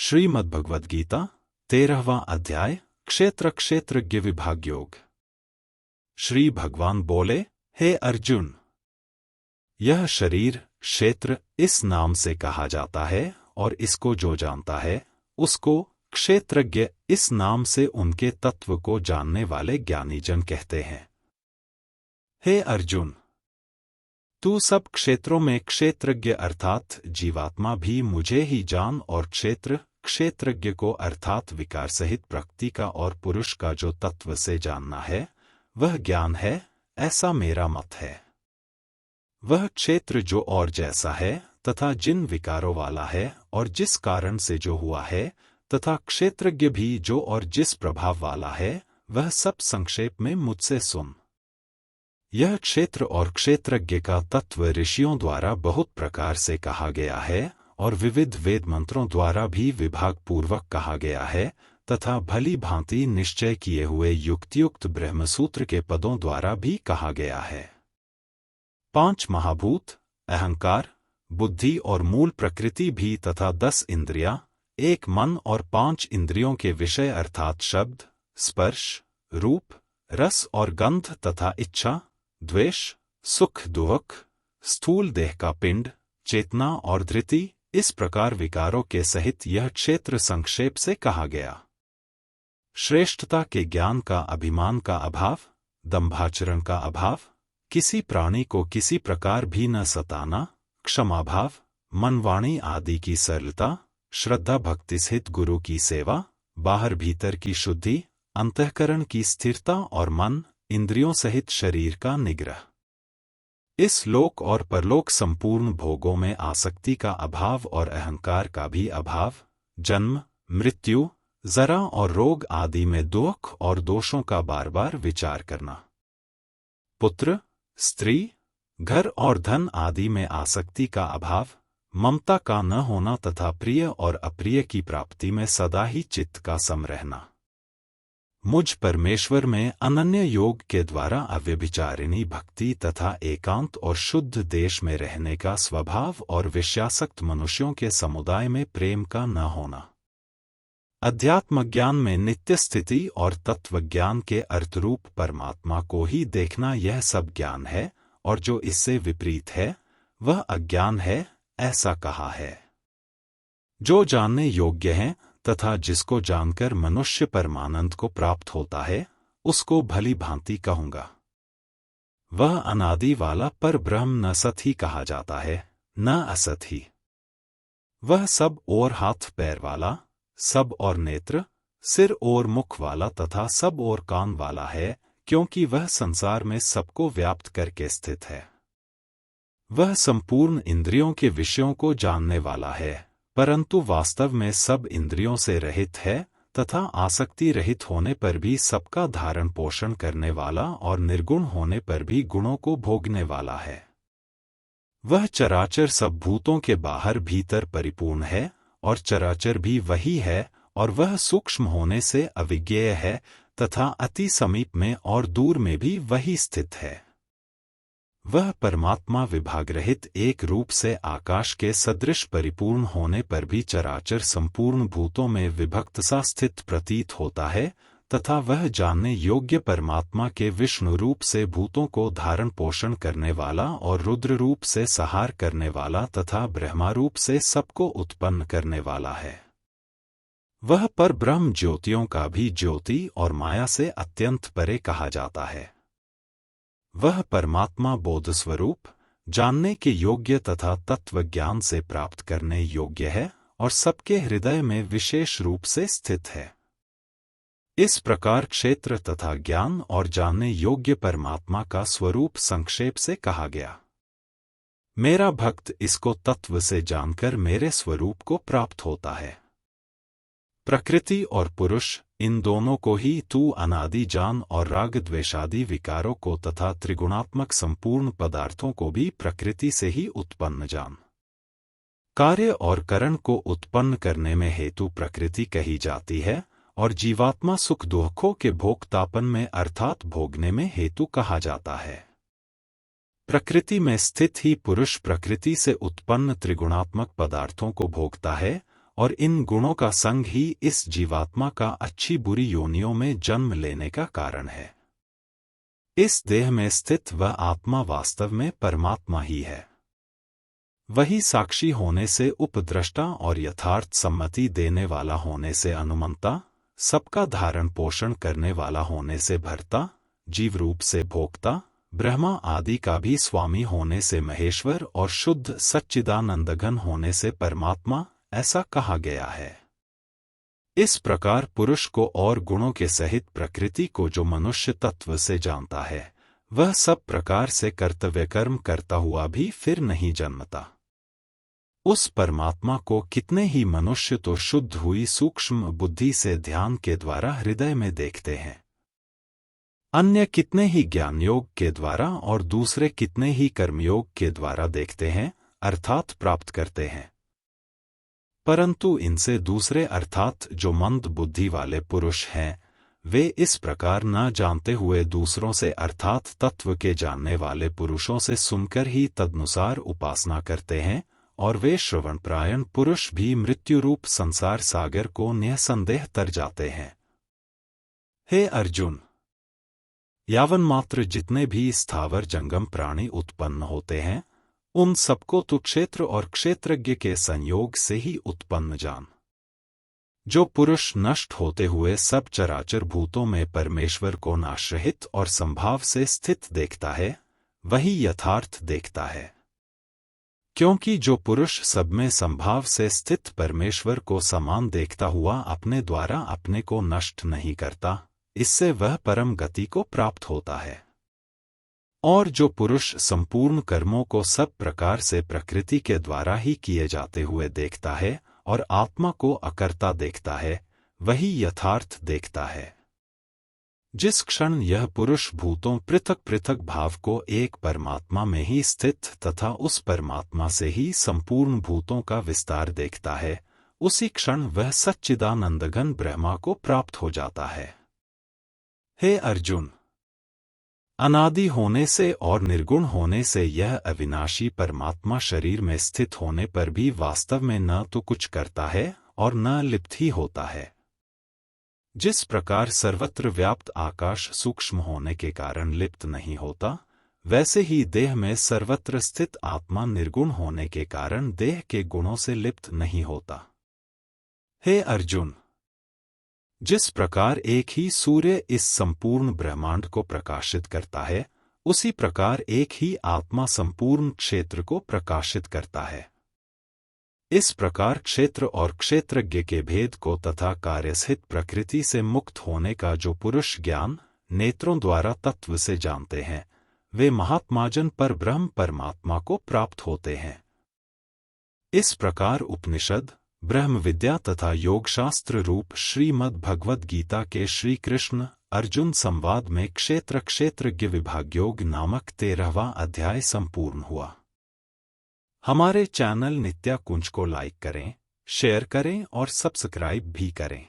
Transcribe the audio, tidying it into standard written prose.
श्रीमद्भगवद्गीता 13वां अध्याय क्षेत्र क्षेत्रज्ञ विभाग योग। श्री भगवान बोले, हे अर्जुन, यह शरीर क्षेत्र इस नाम से कहा जाता है और इसको जो जानता है उसको क्षेत्रज्ञ इस नाम से उनके तत्व को जानने वाले ज्ञानीजन कहते हैं। हे अर्जुन, तू सब क्षेत्रों में क्षेत्रज्ञ अर्थात जीवात्मा भी मुझे ही जान और क्षेत्रज्ञ को अर्थात विकार सहित प्रकृति का और पुरुष का जो तत्व से जानना है वह ज्ञान है, ऐसा मेरा मत है। वह क्षेत्र जो और जैसा है तथा जिन विकारों वाला है और जिस कारण से जो हुआ है तथा क्षेत्रज्ञ भी जो और जिस प्रभाव वाला है, वह सब संक्षेप में मुझसे सुन। यह क्षेत्र और क्षेत्रज्ञ का तत्व ऋषियों द्वारा बहुत प्रकार से कहा गया है और विविध वेद मंत्रों द्वारा भी विभाग पूर्वक कहा गया है तथा भली भांति निश्चय किए हुए युक्तियुक्त ब्रह्मसूत्र के पदों द्वारा भी कहा गया है। 5 महाभूत, अहंकार, बुद्धि और मूल प्रकृति भी तथा 10 इंद्रियां, 1 मन और 5 इंद्रियों के विषय अर्थात शब्द, स्पर्श, रूप, रस और गंध तथा इच्छा, द्वेष, सुख दुख, स्थूल देह का पिंड, चेतना और धृति, इस प्रकार विकारों के सहित यह क्षेत्र संक्षेप से कहा गया। श्रेष्ठता के ज्ञान का अभिमान का अभाव, दंभाचरण का अभाव, किसी प्राणी को किसी प्रकार भी न सताना, क्षमाभाव, मनवाणी आदि की सरलता, श्रद्धा भक्ति सहित गुरु की सेवा, बाहर भीतर की शुद्धि, अंतःकरण की स्थिरता और मन, इंद्रियों सहित शरीर का निग्रह। इस लोक और परलोक संपूर्ण भोगों में आसक्ति का अभाव और अहंकार का भी अभाव, जन्म, मृत्यु, जरा और रोग आदि में दुख और दोषों का बार बार विचार करना। पुत्र, स्त्री, घर और धन आदि में आसक्ति का अभाव, ममता का न होना तथा प्रिय और अप्रिय की प्राप्ति में सदा ही चित्त का सम रहना। मुझ परमेश्वर में अनन्य योग के द्वारा अव्यभिचारिणी भक्ति तथा एकांत और शुद्ध देश में रहने का स्वभाव और विषयासक्त मनुष्यों के समुदाय में प्रेम का न होना। अध्यात्म ज्ञान में नित्य स्थिति और तत्व ज्ञान के अर्थरूप परमात्मा को ही देखना, यह सब ज्ञान है और जो इससे विपरीत है वह अज्ञान है, ऐसा कहा है। जो जानने योग्य है तथा जिसको जानकर मनुष्य परमानंद को प्राप्त होता है उसको भली भांति कहूंगा। वह अनादि वाला पर ब्रह्म न सत ही कहा जाता है, न असत ही। वह सब और हाथ पैर वाला, सब और नेत्र, सिर और मुख वाला तथा सब और कान वाला है, क्योंकि वह संसार में सबको व्याप्त करके स्थित है। वह संपूर्ण इंद्रियों के विषयों को जानने वाला है, परंतु वास्तव में सब इंद्रियों से रहित है तथा आसक्ति रहित होने पर भी सबका धारण पोषण करने वाला और निर्गुण होने पर भी गुणों को भोगने वाला है। वह चराचर सब भूतों के बाहर भीतर परिपूर्ण है और चराचर भी वही है और वह सूक्ष्म होने से अविज्ञेय है तथा अति समीप में और दूर में भी वही स्थित है। वह परमात्मा विभाग रहित एक रूप से आकाश के सदृश परिपूर्ण होने पर भी चराचर संपूर्ण भूतों में विभक्त सा स्थित प्रतीत होता है तथा वह जानने योग्य परमात्मा के विष्णु रूप से भूतों को धारण पोषण करने वाला और रुद्र रूप से संहार करने वाला तथा ब्रह्मा रूप से सबको उत्पन्न करने वाला है। वह पर ब्रह्म ज्योतियों का भी ज्योति और माया से अत्यंत परे कहा जाता है। वह परमात्मा बोध स्वरूप, जानने के योग्य तथा तत्व ज्ञान से प्राप्त करने योग्य है और सबके हृदय में विशेष रूप से स्थित है। इस प्रकार क्षेत्र तथा ज्ञान और जानने योग्य परमात्मा का स्वरूप संक्षेप से कहा गया। मेरा भक्त इसको तत्व से जानकर मेरे स्वरूप को प्राप्त होता है। प्रकृति और पुरुष, इन दोनों को ही तू अनादि जान और राग द्वेषादि विकारों को तथा त्रिगुणात्मक संपूर्ण पदार्थों को भी प्रकृति से ही उत्पन्न जान। कार्य और करण को उत्पन्न करने में हेतु प्रकृति कही जाती है और जीवात्मा सुख दुखों के भोगतापन में अर्थात भोगने में हेतु कहा जाता है। प्रकृति में स्थित ही पुरुष प्रकृति से उत्पन्न त्रिगुणात्मक पदार्थों को भोगता है और इन गुणों का संग ही इस जीवात्मा का अच्छी बुरी योनियों में जन्म लेने का कारण है। इस देह में स्थित वह आत्मा वास्तव में परमात्मा ही है। वही साक्षी होने से उपद्रष्टा और यथार्थ सम्मति देने वाला होने से अनुमंता, सबका धारण पोषण करने वाला होने से भर्ता, जीव रूप से भोक्ता, ब्रह्मा आदि का भी स्वामी होने से महेश्वर और शुद्ध सच्चिदानंदघन होने से परमात्मा, ऐसा कहा गया है। इस प्रकार पुरुष को और गुणों के सहित प्रकृति को जो मनुष्य तत्व से जानता है, वह सब प्रकार से कर्तव्य कर्म करता हुआ भी फिर नहीं जन्मता। उस परमात्मा को कितने ही मनुष्य तो शुद्ध हुई सूक्ष्म बुद्धि से ध्यान के द्वारा हृदय में देखते हैं, अन्य कितने ही ज्ञान योग के द्वारा और दूसरे कितने ही कर्मयोग के द्वारा देखते हैं, अर्थात प्राप्त करते हैं। परंतु इनसे दूसरे अर्थात जो मंद बुद्धि वाले पुरुष हैं, वे इस प्रकार न जानते हुए दूसरों से अर्थात तत्व के जानने वाले पुरुषों से सुनकर ही तदनुसार उपासना करते हैं, और वे श्रवणपरायण पुरुष भी मृत्यु रूप संसार सागर को निःसंदेह तर जाते हैं। हे अर्जुन, यावन मात्र जितने भी स्थावर जंगम प्राणी उत्पन्न होते हैं, उन सबको तू क्षेत्र और क्षेत्रज्ञ के संयोग से ही उत्पन्न जान। जो पुरुष नष्ट होते हुए सब चराचर भूतों में परमेश्वर को नाशरहित और संभाव से स्थित देखता है, वही यथार्थ देखता है। क्योंकि जो पुरुष सब में संभाव से स्थित परमेश्वर को समान देखता हुआ अपने द्वारा अपने को नष्ट नहीं करता, इससे वह परम गति को प्राप्त होता है। और जो पुरुष संपूर्ण कर्मों को सब प्रकार से प्रकृति के द्वारा ही किए जाते हुए देखता है और आत्मा को अकर्ता देखता है, वही यथार्थ देखता है। जिस क्षण यह पुरुष भूतों पृथक पृथक भाव को एक परमात्मा में ही स्थित तथा उस परमात्मा से ही संपूर्ण भूतों का विस्तार देखता है, उसी क्षण वह सच्चिदानंदघन ब्रह्मा को प्राप्त हो जाता है। हे अर्जुन, अनादि होने से और निर्गुण होने से यह अविनाशी परमात्मा शरीर में स्थित होने पर भी वास्तव में न तो कुछ करता है और न लिप्त ही होता है। जिस प्रकार सर्वत्र व्याप्त आकाश सूक्ष्म होने के कारण लिप्त नहीं होता, वैसे ही देह में सर्वत्र स्थित आत्मा निर्गुण होने के कारण देह के गुणों से लिप्त नहीं होता। हे अर्जुन, जिस प्रकार एक ही सूर्य इस संपूर्ण ब्रह्मांड को प्रकाशित करता है, उसी प्रकार एक ही आत्मा संपूर्ण क्षेत्र को प्रकाशित करता है। इस प्रकार क्षेत्र और क्षेत्रज्ञ के भेद को तथा कार्यस्थित प्रकृति से मुक्त होने का जो पुरुष ज्ञान नेत्रों द्वारा तत्व से जानते हैं, वे महात्माजन पर ब्रह्म परमात्मा को प्राप्त होते हैं। इस प्रकार उपनिषद, ब्रह्म विद्या तथा योगशास्त्र रूप श्रीमद् भगवद गीता के श्री कृष्ण अर्जुन संवाद में क्षेत्र क्षेत्रज्ञ विभागयोग नामक 13वां अध्याय संपूर्ण हुआ। हमारे चैनल नित्या कुंज को लाइक करें, शेयर करें और सब्सक्राइब भी करें।